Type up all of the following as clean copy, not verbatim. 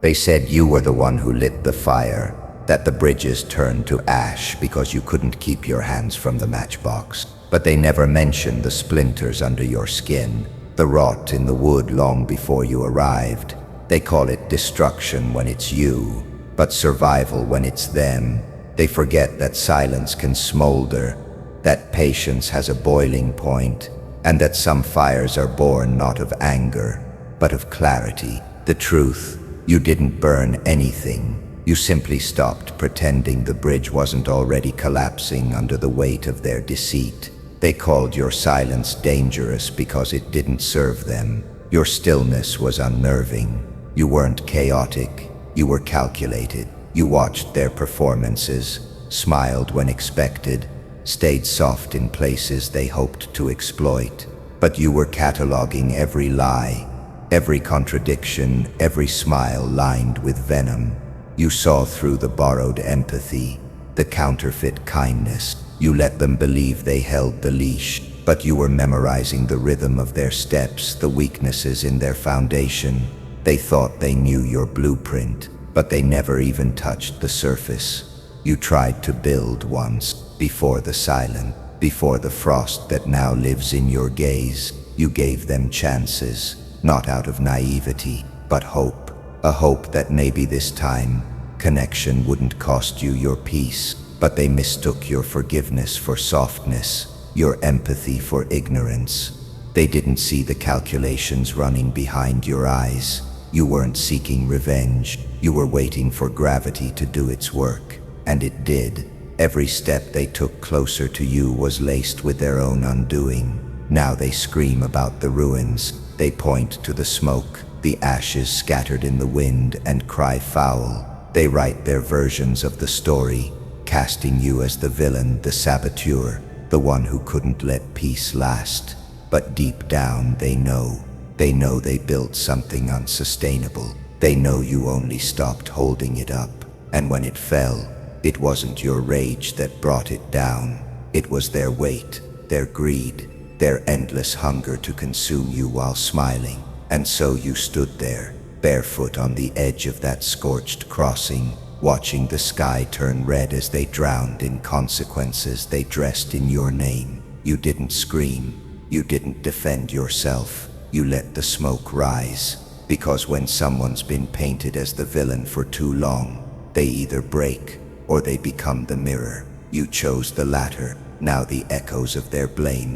They said you were the one who lit the fire, that the bridges turned to ash because you couldn't keep your hands from the matchbox. But they never mentioned the splinters under your skin, the rot in the wood long before you arrived. They call it destruction when it's you, but survival when it's them. They forget that silence can smolder, that patience has a boiling point, and that some fires are born not of anger, but of clarity. The truth, you didn't burn anything. You simply stopped pretending the bridge wasn't already collapsing under the weight of their deceit. They called your silence dangerous because it didn't serve them. Your stillness was unnerving. You weren't chaotic, you were calculated. You watched their performances, smiled when expected, stayed soft in places they hoped to exploit. But you were cataloging every lie, every contradiction, every smile lined with venom. You saw through the borrowed empathy, the counterfeit kindness. You let them believe they held the leash, but you were memorizing the rhythm of their steps, the weaknesses in their foundation. They thought they knew your blueprint, but they never even touched the surface. You tried to build once, before the silence, before the frost that now lives in your gaze. You gave them chances, not out of naivety, but hope. A hope that maybe this time, connection wouldn't cost you your peace. But they mistook your forgiveness for softness, your empathy for ignorance. They didn't see the calculations running behind your eyes. You weren't seeking revenge. You were waiting for gravity to do its work. And it did. Every step they took closer to you was laced with their own undoing. Now they scream about the ruins. They point to the smoke, the ashes scattered in the wind, and cry foul. They write their versions of the story, casting you as the villain, the saboteur, the one who couldn't let peace last. But deep down they know they built something unsustainable. They know you only stopped holding it up. And when it fell, it wasn't your rage that brought it down. It was their weight, their greed, their endless hunger to consume you while smiling. And so you stood there, barefoot on the edge of that scorched crossing, watching the sky turn red as they drowned in consequences they dressed in your name. You didn't scream. You didn't defend yourself. You let the smoke rise. Because when someone's been painted as the villain for too long, they either break or they become the mirror. You chose the latter. Now the echoes of their blame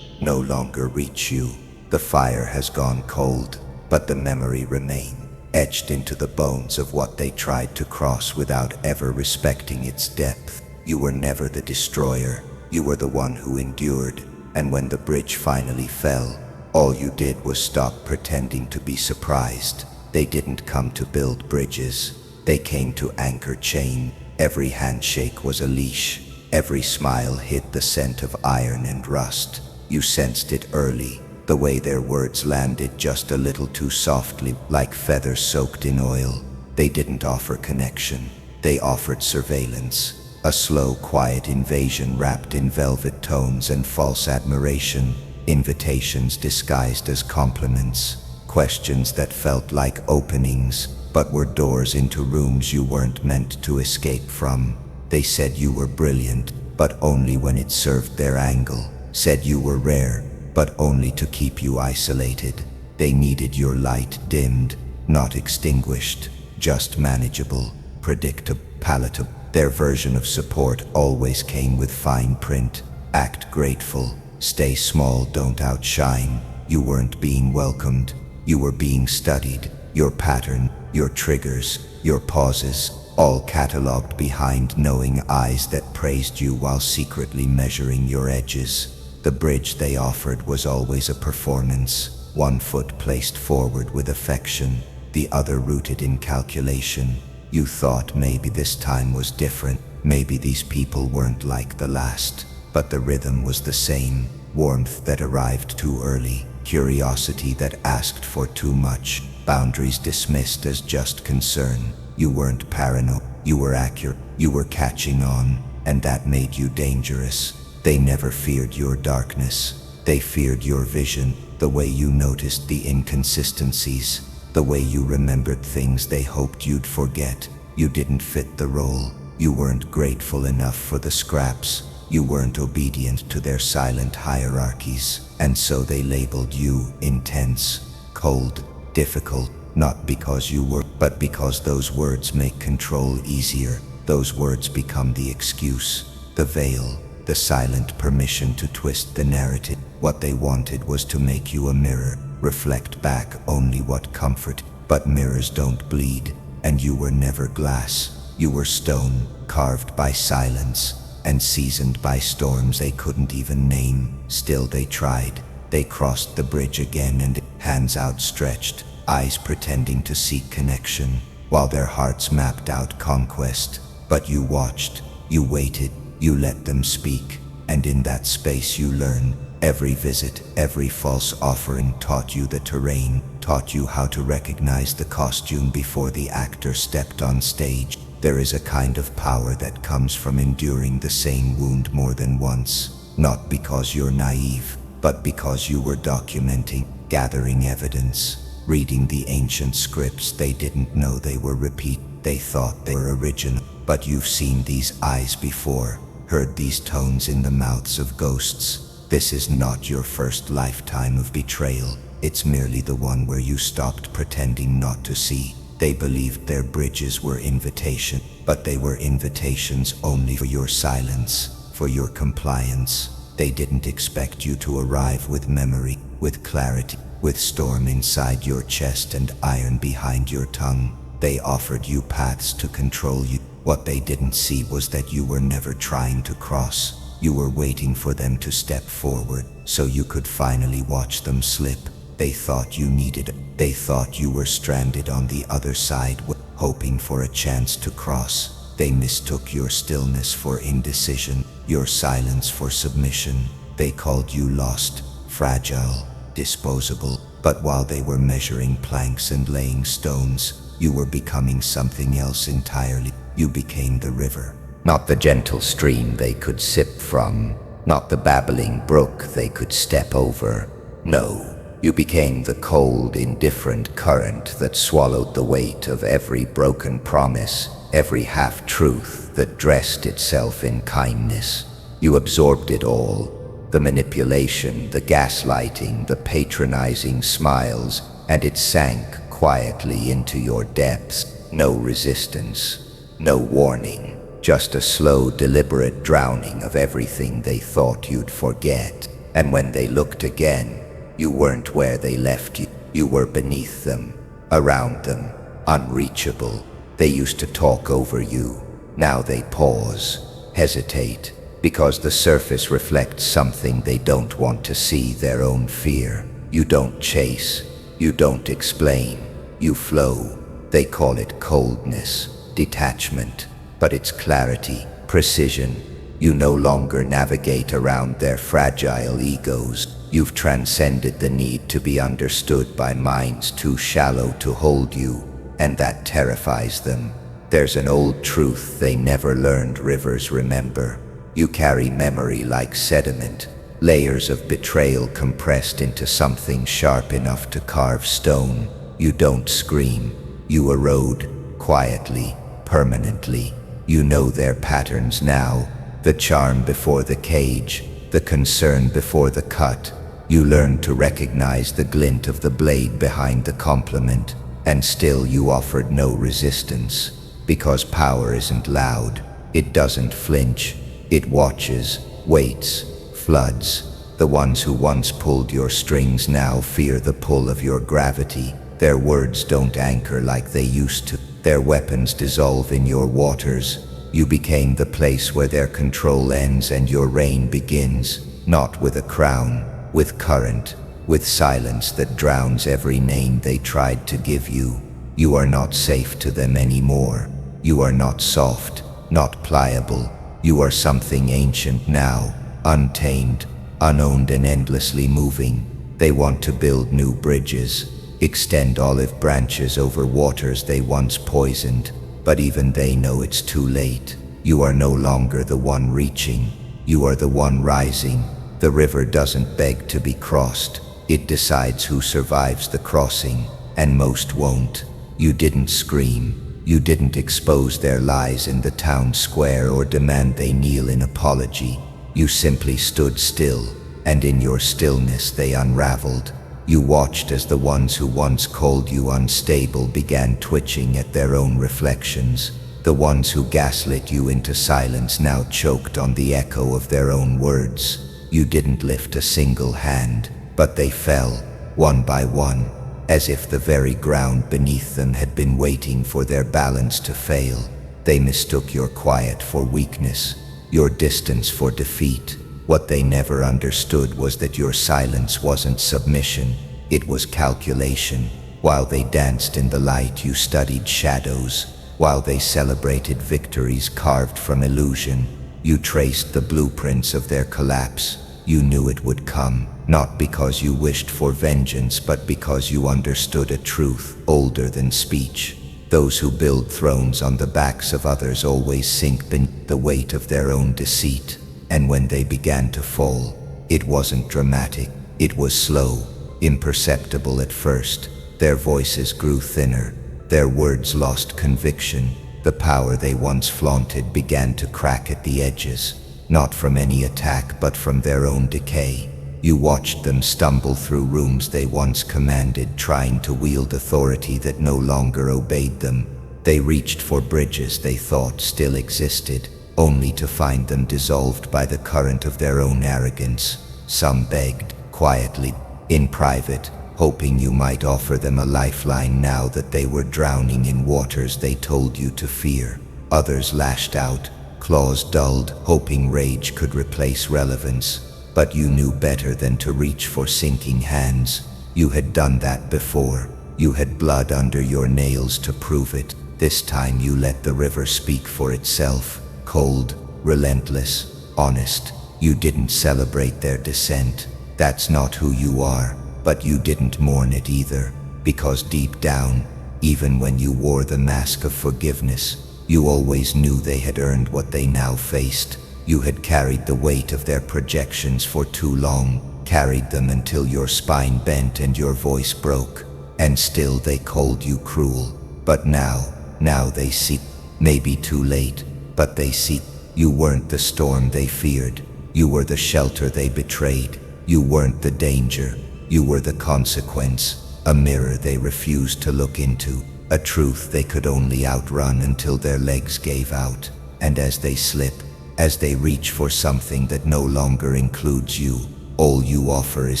no longer reach you. The fire has gone cold, but the memory remains, etched into the bones of what they tried to cross without ever respecting its depth. You were never the destroyer. You were the one who endured. And when the bridge finally fell, all you did was stop pretending to be surprised. They didn't come to build bridges. They came to anchor chain. Every handshake was a leash. Every smile hid the scent of iron and rust. You sensed it early, the way their words landed just a little too softly, like feathers soaked in oil. They didn't offer connection. They offered surveillance. A slow, quiet invasion wrapped in velvet tones and false admiration. Invitations disguised as compliments. Questions that felt like openings, but were doors into rooms you weren't meant to escape from. They said you were brilliant, but only when it served their angle. Said you were rare, but only to keep you isolated. They needed your light dimmed, not extinguished, just manageable, predictable, palatable. Their version of support always came with fine print. Act grateful, stay small, don't outshine. You weren't being welcomed, you were being studied. Your pattern, your triggers, your pauses, all catalogued behind knowing eyes that praised you while secretly measuring your edges. The bridge they offered was always a performance, one foot placed forward with affection, the other rooted in calculation. You thought maybe this time was different, maybe these people weren't like the last, but the rhythm was the same, warmth that arrived too early, curiosity that asked for too much, boundaries dismissed as just concern. You weren't paranoid, you were accurate, you were catching on, and that made you dangerous. They never feared your darkness, they feared your vision, the way you noticed the inconsistencies, The way you remembered things they hoped you'd forget. You didn't fit the role. You weren't grateful enough for the scraps. You weren't obedient to their silent hierarchies. And so they labeled you intense, cold, difficult, not because you were, but because those words make control easier. Those words become the excuse, the veil, the silent permission to twist the narrative. What they wanted was to make you a mirror, reflect back only what comfort. But mirrors don't bleed, and you were never glass. You were stone, carved by silence, and seasoned by storms they couldn't even name. Still they tried. They crossed the bridge again, and hands outstretched, eyes pretending to seek connection, while their hearts mapped out conquest. But you watched, you waited, you let them speak, and in that space you learn. Every visit, every false offering taught you the terrain, taught you how to recognize the costume before the actor stepped on stage. There is a kind of power that comes from enduring the same wound more than once, not because you're naive, but because you were documenting, gathering evidence, reading the ancient scripts they didn't know they were repeat. They thought they were original. But you've seen these eyes before, heard these tones in the mouths of ghosts. This is not your first lifetime of betrayal. It's merely the one where you stopped pretending not to see. They believed their bridges were invitation, but they were invitations only for your silence, for your compliance. They didn't expect you to arrive with memory, with clarity, with storm inside your chest and iron behind your tongue. They offered you paths to control you. What they didn't see was that you were never trying to cross. You were waiting for them to step forward, so you could finally watch them slip. They thought you needed it. They thought you were stranded on the other side, hoping for a chance to cross. They mistook your stillness for indecision, your silence for submission. They called you lost, fragile, disposable. But while they were measuring planks and laying stones, you were becoming something else entirely. You became the river. Not the gentle stream they could sip from, not the babbling brook they could step over. No, you became the cold, indifferent current that swallowed the weight of every broken promise, every half-truth that dressed itself in kindness. You absorbed it all, the manipulation, the gaslighting, the patronizing smiles, and it sank quietly into your depths. No resistance, no warning, just a slow, deliberate drowning of everything they thought you'd forget. And when they looked again, you weren't where they left you. You were beneath them, around them, unreachable. They used to talk over you. Now they pause, hesitate, because the surface reflects something they don't want to see, their own fear. You don't chase, you don't explain, you flow. They call it coldness, detachment, but it's clarity, precision. You no longer navigate around their fragile egos. You've transcended the need to be understood by minds too shallow to hold you, and that terrifies them. There's an old truth they never learned rivers remember. You carry memory like sediment, layers of betrayal compressed into something sharp enough to carve stone. You don't scream, you erode, quietly, permanently. You know their patterns now, the charm before the cage, the concern before the cut. You learn to recognize the glint of the blade behind the compliment, and still you offered no resistance, because power isn't loud. It doesn't flinch. It watches, waits, floods. The ones who once pulled your strings now fear the pull of your gravity. Their words don't anchor like they used to. Their weapons dissolve in your waters. You became the place where their control ends and your reign begins, not with a crown, with current, with silence that drowns every name they tried to give you. You are not safe to them anymore. You are not soft, not pliable. You are something ancient now, untamed, unowned and endlessly moving. They want to build new bridges, extend olive branches over waters they once poisoned, but even they know it's too late. You are no longer the one reaching. You are the one rising. The river doesn't beg to be crossed. It decides who survives the crossing. and most won't. You didn't scream. You didn't expose their lies in the town square or demand they kneel in apology. You simply stood still, and in your stillness they unraveled. You watched as the ones who once called you unstable began twitching at their own reflections. The ones who gaslit you into silence now choked on the echo of their own words. You didn't lift a single hand, but they fell, one by one, as if the very ground beneath them had been waiting for their balance to fail. They mistook your quiet for weakness, your distance for defeat. What they never understood was that your silence wasn't submission, it was calculation. While they danced in the light, you studied shadows. While they celebrated victories carved from illusion, you traced the blueprints of their collapse. You knew it would come, not because you wished for vengeance, but because you understood a truth older than speech. Those who build thrones on the backs of others always sink beneath the weight of their own deceit. And when they began to fall, it wasn't dramatic, it was slow, imperceptible at first. Their voices grew thinner, their words lost conviction. The power they once flaunted began to crack at the edges, not from any attack but from their own decay. You watched them stumble through rooms they once commanded, trying to wield authority that no longer obeyed them. They reached for bridges they thought still existed, only to find them dissolved by the current of their own arrogance. Some begged, quietly, in private, hoping you might offer them a lifeline now that they were drowning in waters they told you to fear. Others lashed out, claws dulled, hoping rage could replace relevance. But you knew better than to reach for sinking hands. You had done that before. You had blood under your nails to prove it. This time you let the river speak for itself. Cold, relentless, honest. You didn't celebrate their descent. That's not who you are. But you didn't mourn it either, because deep down, even when you wore the mask of forgiveness, you always knew they had earned what they now faced. You had carried the weight of their projections for too long, carried them until your spine bent and your voice broke, and still they called you cruel. But now they see, maybe too late, but they see. You weren't the storm they feared. You were the shelter they betrayed. You weren't the danger. You were the consequence, a mirror they refused to look into, a truth they could only outrun until their legs gave out. And as they slip, as they reach for something that no longer includes you, all you offer is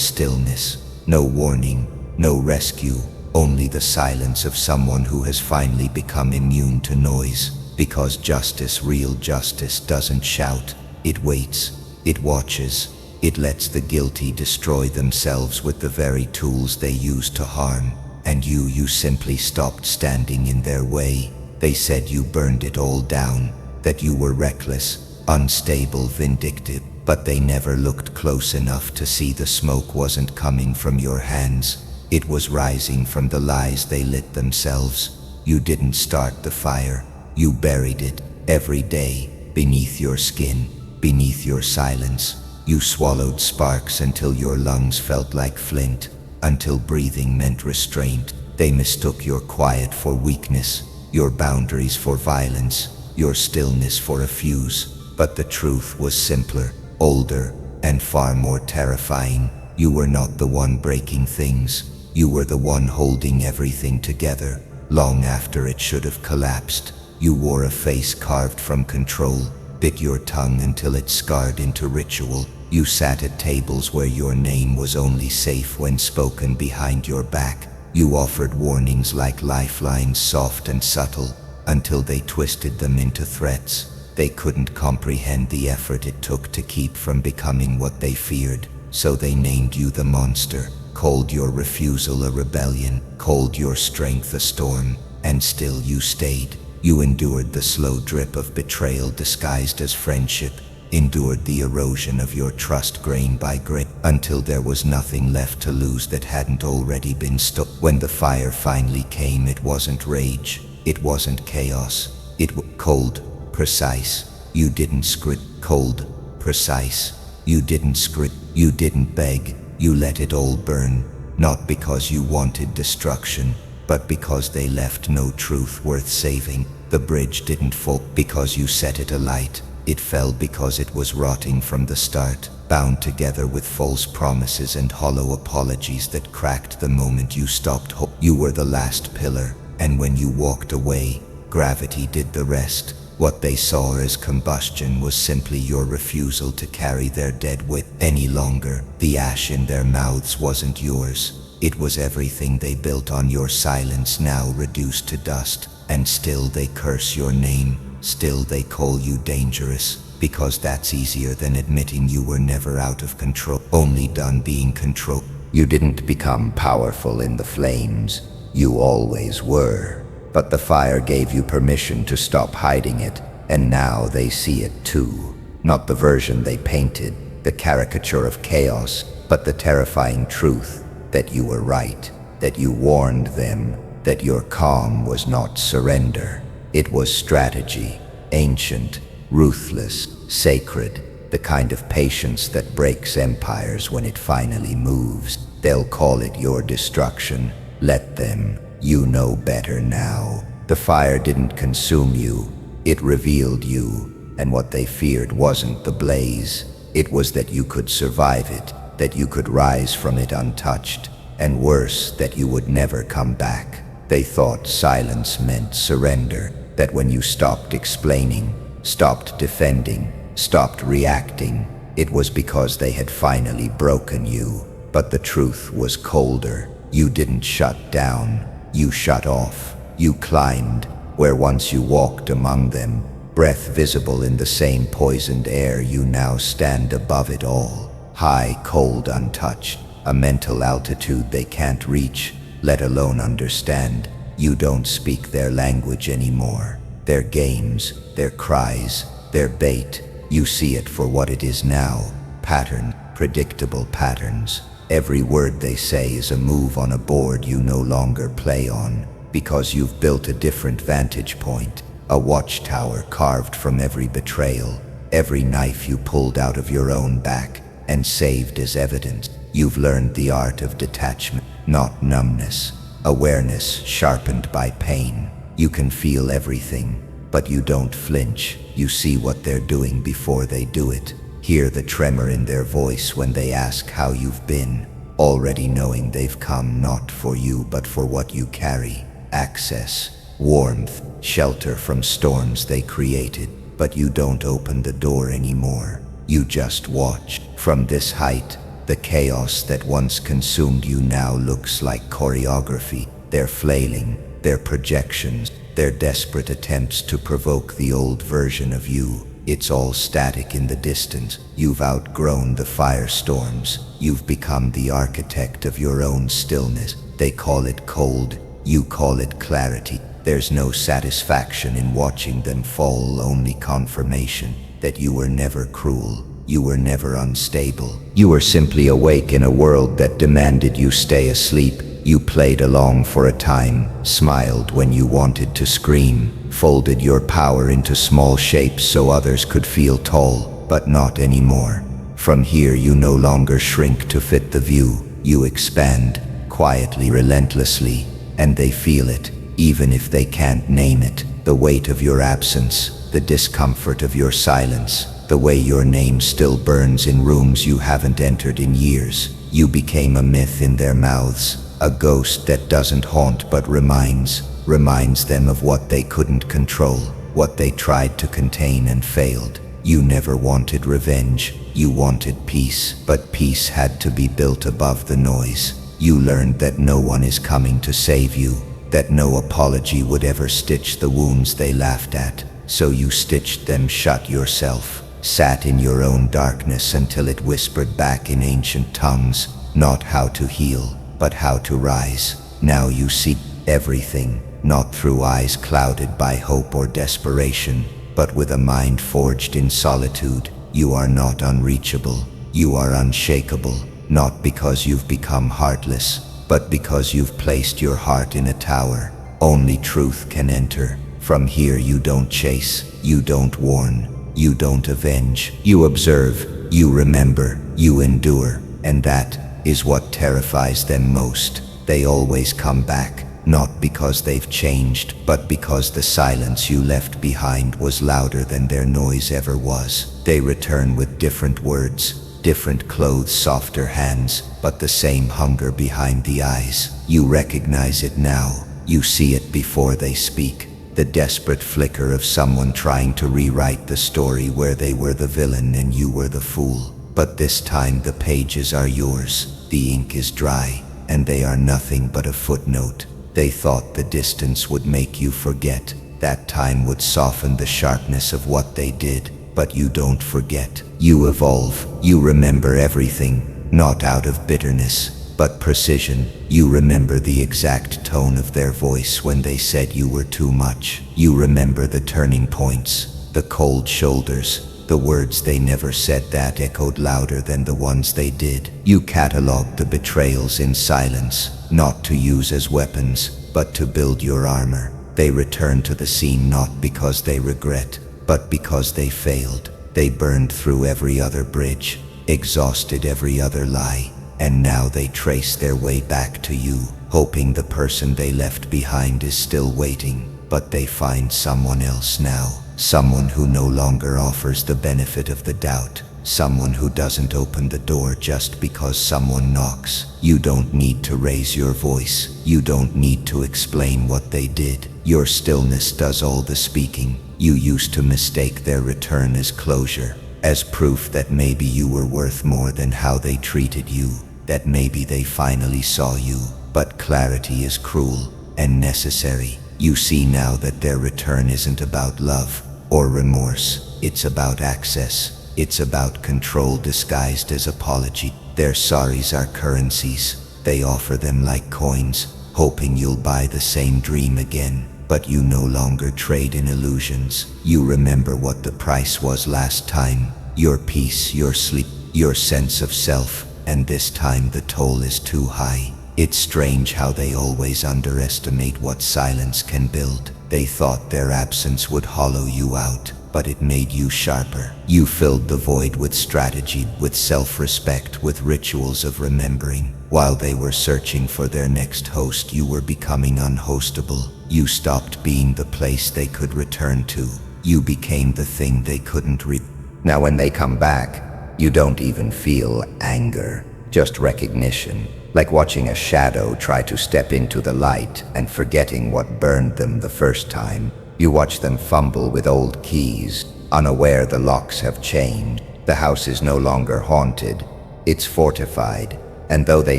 stillness. No warning, no rescue, only the silence of someone who has finally become immune to noise. Because justice, real justice, doesn't shout. It waits, it watches, it lets the guilty destroy themselves with the very tools they use to harm. And you simply stopped standing in their way. They said you burned it all down, that you were reckless, unstable, vindictive, but they never looked close enough to see the smoke wasn't coming from your hands. It was rising from the lies they lit themselves. You didn't start the fire. You buried it, every day, beneath your skin, beneath your silence. You swallowed sparks until your lungs felt like flint, until breathing meant restraint. They mistook your quiet for weakness, your boundaries for violence, your stillness for a fuse. But the truth was simpler, older, and far more terrifying. You were not the one breaking things. You were the one holding everything together, long after it should have collapsed. You wore a face carved from control, bit your tongue until it scarred into ritual. You sat at tables where your name was only safe when spoken behind your back. You offered warnings like lifelines, soft and subtle, until they twisted them into threats. They couldn't comprehend the effort it took to keep from becoming what they feared, so they named you the monster, called your refusal a rebellion, called your strength a storm, and still you stayed. You endured the slow drip of betrayal disguised as friendship, endured the erosion of your trust grain by grain, until there was nothing left to lose that hadn't already been stopped. When the fire finally came, it wasn't rage, it wasn't chaos, it was cold, precise. You didn't script. Cold, precise. You didn't script. You didn't beg. You let it all burn. not because you wanted destruction, but because they left no truth worth saving. The bridge didn't fall because you set it alight. It fell because it was rotting from the start, bound together with false promises and hollow apologies that cracked the moment you stopped hope. You were the last pillar, and when you walked away, gravity did the rest. What they saw as combustion was simply your refusal to carry their dead weight any longer. The ash in their mouths wasn't yours. It was everything they built on your silence, now reduced to dust. And still they curse your name. Still they call you dangerous, because that's easier than admitting you were never out of control, only done being controlled. You didn't become powerful in the flames. You always were. But the fire gave you permission to stop hiding it, and now they see it too. Not the version they painted, the caricature of chaos, but the terrifying truth that you were right, that you warned them, that your calm was not surrender. It was strategy, ancient, ruthless, sacred, the kind of patience that breaks empires when it finally moves. They'll call it your destruction. Let them. You know better now. The fire didn't consume you. It revealed you, and what they feared wasn't the blaze. It was that you could survive it, that you could rise from it untouched, and worse, that you would never come back. They thought silence meant surrender, that when you stopped explaining, stopped defending, stopped reacting, it was because they had finally broken you. But the truth was colder. You didn't shut down. You shut off. You climbed, where once you walked among them, breath visible in the same poisoned air. You now stand above it all, high, cold, untouched, a mental altitude they can't reach, let alone understand. You don't speak their language anymore. Their games, their cries, their bait. You see it for what it is now. Pattern, predictable patterns. Every word they say is a move on a board you no longer play on, because you've built a different vantage point, a watchtower carved from every betrayal, every knife you pulled out of your own back and saved as evidence. You've learned the art of detachment, not numbness, awareness sharpened by pain. You can feel everything, but you don't flinch. You see what they're doing before they do it. Hear the tremor in their voice when they ask how you've been, already knowing they've come not for you but for what you carry. Access, warmth, shelter from storms they created. But you don't open the door anymore. You just watch. From this height, the chaos that once consumed you now looks like choreography. Their flailing, their projections, their desperate attempts to provoke the old version of you. It's all static in the distance. You've outgrown the firestorms. You've become the architect of your own stillness. They call it cold. You call it clarity. There's no satisfaction in watching them fall, only confirmation that you were never cruel. You were never unstable. You were simply awake in a world that demanded you stay asleep. You played along for a time, smiled when you wanted to scream, folded your power into small shapes so others could feel tall, but not anymore. From here you no longer shrink to fit the view. You expand, quietly, relentlessly, and they feel it, even if they can't name it. The weight of your absence, the discomfort of your silence, the way your name still burns in rooms you haven't entered in years. You became a myth in their mouths. A ghost that doesn't haunt but reminds them of what they couldn't control, what they tried to contain and failed. You never wanted revenge, you wanted peace, but peace had to be built above the noise. You learned that no one is coming to save you, that no apology would ever stitch the wounds they laughed at, so you stitched them shut yourself, sat in your own darkness until it whispered back in ancient tongues, not how to heal, but how to rise. Now you see everything, not through eyes clouded by hope or desperation, but with a mind forged in solitude. You are not unreachable. You are unshakable, not because you've become heartless, but because you've placed your heart in a tower. Only truth can enter. From here you don't chase, you don't warn, you don't avenge. You observe, you remember, you endure, and that is what terrifies them most. They always come back, not because they've changed, but because the silence you left behind was louder than their noise ever was. They return with different words, different clothes, softer hands, but the same hunger behind the eyes. You recognize it now. You see it before they speak. The desperate flicker of someone trying to rewrite the story where they were the villain and you were the fool. But this time the pages are yours. The ink is dry, and they are nothing but a footnote. They thought the distance would make you forget. That time would soften the sharpness of what they did. But you don't forget. You evolve. You remember everything, not out of bitterness, but precision. You remember the exact tone of their voice when they said you were too much. You remember the turning points, the cold shoulders, the words they never said that echoed louder than the ones they did. You cataloged the betrayals in silence, not to use as weapons, but to build your armor. They return to the scene not because they regret, but because they failed. They burned through every other bridge, exhausted every other lie, and now they trace their way back to you, hoping the person they left behind is still waiting. But they find someone else now, someone who no longer offers the benefit of the doubt, someone who doesn't open the door just because someone knocks. You don't need to raise your voice. You don't need to explain what they did. Your stillness does all the speaking. You used to mistake their return as closure, as proof that maybe you were worth more than how they treated you, that maybe they finally saw you. But clarity is cruel and necessary. You see now that their return isn't about love or remorse. It's about access. It's about control disguised as apology. Their sorries are currencies. They offer them like coins, hoping you'll buy the same dream again. But you no longer trade in illusions. You remember what the price was last time. Your peace, your sleep, your sense of self. And this time the toll is too high. It's strange how they always underestimate what silence can build. They thought their absence would hollow you out, but it made you sharper. You filled the void with strategy, with self-respect, with rituals of remembering. While they were searching for their next host, you were becoming unhostable. You stopped being the place they could return to. You became the thing they couldn't reach. Now when they come back, you don't even feel anger, just recognition. Like watching a shadow try to step into the light and forgetting what burned them the first time. You watch them fumble with old keys, unaware the locks have changed. The house is no longer haunted, it's fortified. And though they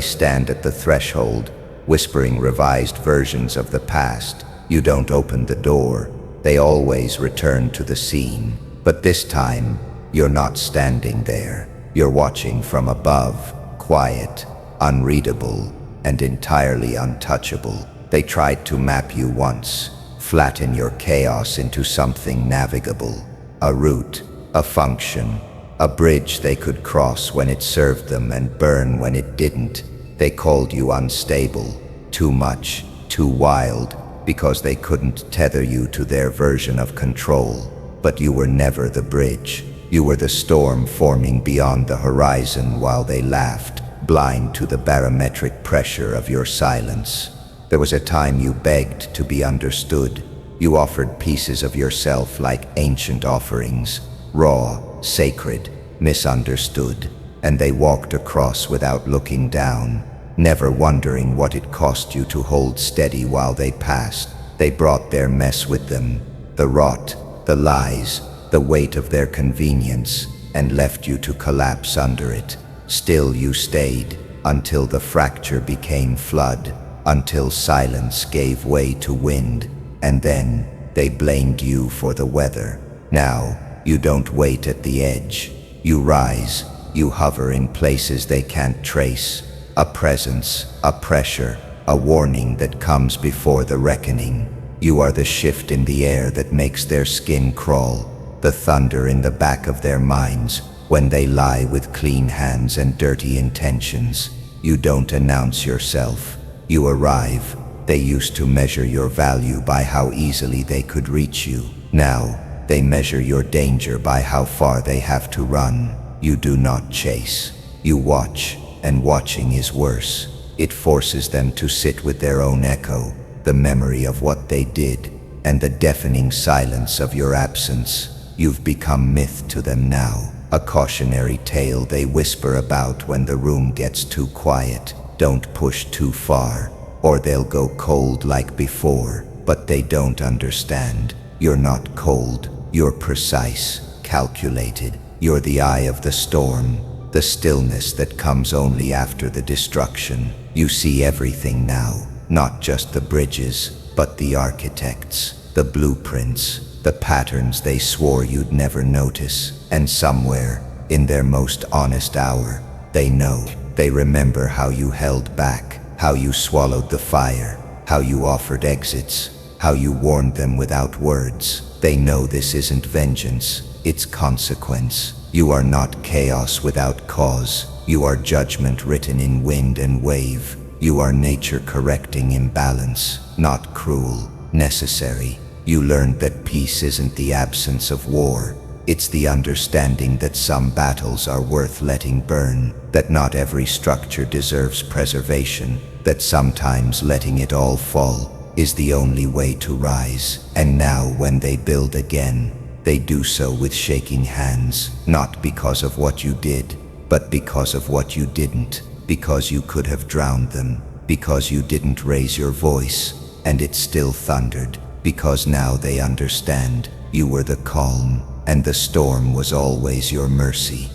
stand at the threshold, whispering revised versions of the past, you don't open the door. They always return to the scene. But this time, you're not standing there. You're watching from above, quiet, unreadable, and entirely untouchable. They tried to map you once, flatten your chaos into something navigable. A route, a function, a bridge they could cross when it served them and burn when it didn't. They called you unstable, too much, too wild, because they couldn't tether you to their version of control. But you were never the bridge. You were the storm forming beyond the horizon while they laughed, blind to the barometric pressure of your silence. There was a time you begged to be understood. You offered pieces of yourself like ancient offerings, raw, sacred, misunderstood, and they walked across without looking down, never wondering what it cost you to hold steady while they passed. They brought their mess with them, the rot, the lies, the weight of their convenience, and left you to collapse under it. Still you stayed, until the fracture became flood, until silence gave way to wind, and then they blamed you for the weather. Now, you don't wait at the edge. You rise, you hover in places they can't trace. A presence, a pressure, a warning that comes before the reckoning. You are the shift in the air that makes their skin crawl, the thunder in the back of their minds when they lie with clean hands and dirty intentions. You don't announce yourself. You arrive. They used to measure your value by how easily they could reach you. Now, they measure your danger by how far they have to run. You do not chase. You watch, and watching is worse. It forces them to sit with their own echo, the memory of what they did, and the deafening silence of your absence. You've become myth to them now, a cautionary tale they whisper about when the room gets too quiet. Don't push too far, or they'll go cold like before. But they don't understand. You're not cold, you're precise, calculated. You're the eye of the storm, the stillness that comes only after the destruction. You see everything now, not just the bridges, but the architects, the blueprints, the patterns they swore you'd never notice. And somewhere, in their most honest hour, they know. They remember how you held back, how you swallowed the fire, how you offered exits, how you warned them without words. They know this isn't vengeance, it's consequence. You are not chaos without cause. You are judgment written in wind and wave. You are nature correcting imbalance, not cruel, necessary. You learned that peace isn't the absence of war. It's the understanding that some battles are worth letting burn, that not every structure deserves preservation, that sometimes letting it all fall is the only way to rise. And now when they build again, they do so with shaking hands, not because of what you did, but because of what you didn't, because you could have drowned them, because you didn't raise your voice, and it still thundered, because now they understand you were the calm, and the storm was always your mercy.